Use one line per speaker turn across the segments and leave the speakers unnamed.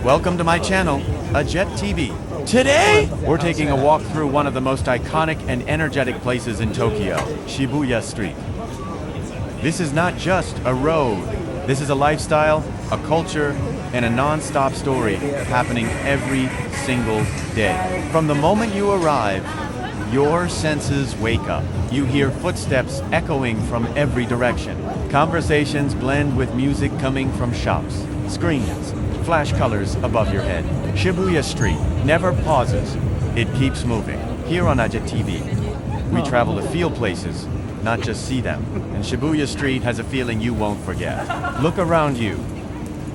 Welcome to my channel, Ajet TV. Today, we're taking a walk through one of the most iconic and energetic places in Tokyo, Shibuya Street. This is not just a road. This is a lifestyle, a culture, and a non-stop story happening every single day. From the moment you arrive, your senses wake up. You hear footsteps echoing from every direction. Conversations blend with music coming from shops, screens, flash colors above your head. Shibuya Street never pauses. It keeps moving. Here on Ajet TV, we travel to feel places, not just see them. And Shibuya Street has a feeling you won't forget. Look around you.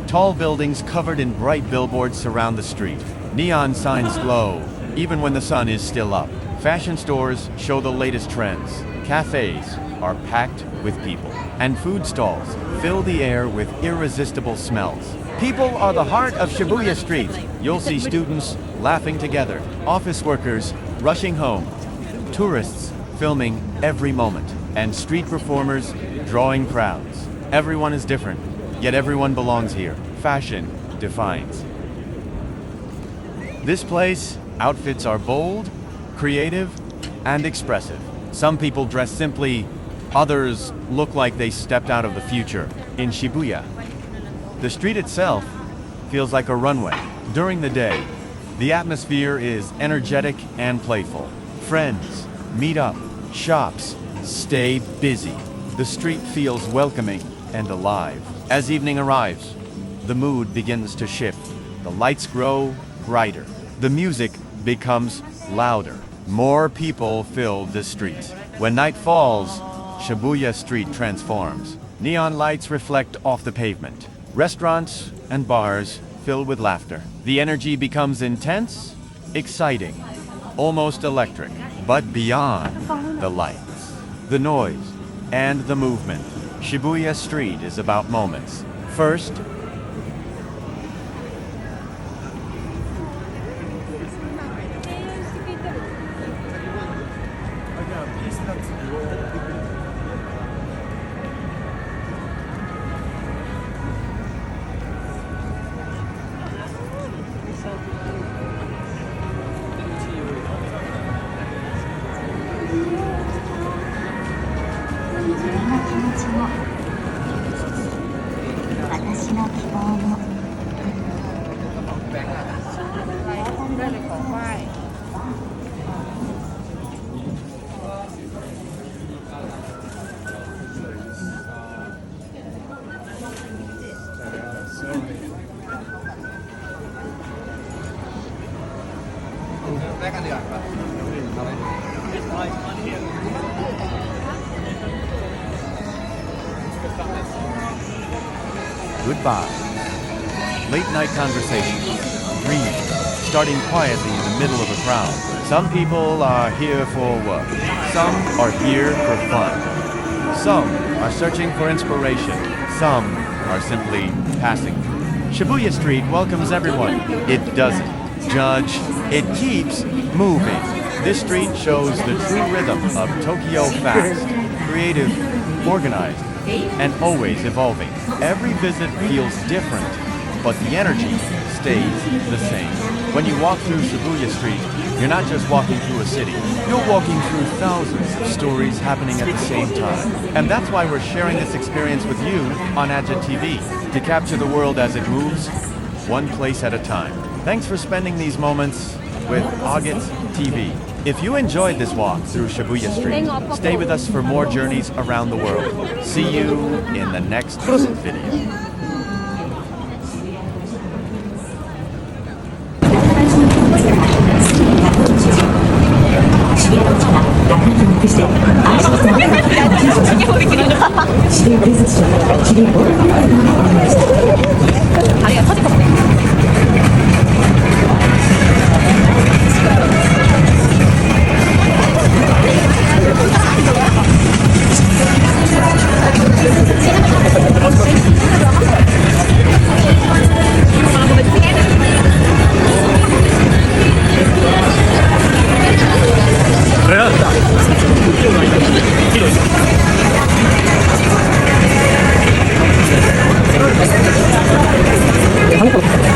Tall buildings covered in bright billboards surround the street. Neon signs glow, even when the sun is still up. Fashion stores show the latest trends. Cafes are packed with people. And food stalls fill the air with irresistible smells. People are the heart of Shibuya Street. You'll see students laughing together, office workers rushing home, tourists filming every moment, and street performers drawing crowds. Everyone is different, yet everyone belongs here. Fashion defines. This place, outfits are bold, creative, and expressive. Some people dress simply, others look like they stepped out of the future. In Shibuya, the street itself feels like a runway. During the day, the atmosphere is energetic and playful. Friends meet up, shops stay busy. The street feels welcoming and alive. As evening arrives, the mood begins to shift. The lights grow brighter. The music becomes louder. More people fill the street. When night falls, Shibuya Street transforms. Neon lights reflect off the pavement. Restaurants and bars fill with laughter. The energy becomes intense, exciting, almost electric. But beyond the lights, the noise, and the movement, Shibuya Street is about moments. First, goodbye. Late night conversations, dreaming, starting quietly in the middle of a crowd. Some people are here for work. Some are here for fun. Some are searching for inspiration. Some are simply passing through. Shibuya Street welcomes everyone. It doesn't judge. It keeps moving. This street shows the true rhythm of Tokyo: fast, creative, organized, and always evolving. Every visit feels different, but the energy stays the same. When you walk through Shibuya Street, you're not just walking through a city. You're walking through thousands of stories happening at the same time. And that's why we're sharing this experience with you on Ajet TV, to capture the world as it moves, one place at a time. Thanks for spending these moments with Ajet TV. If you enjoyed this walk through Shibuya Street, stay with us for more journeys around the world. See you in the next video.
다리가 터질 것 같아.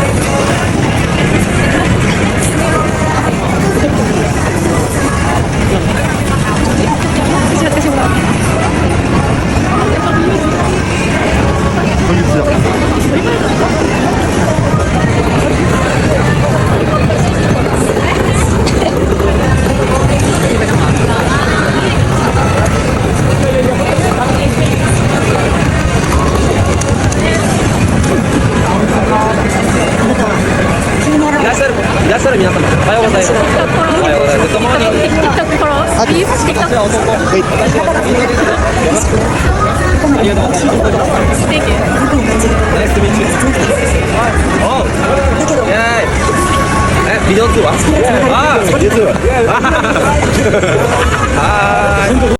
Thank you.
Nice to meet you. Oh, yeah. Video too. Ah, you too.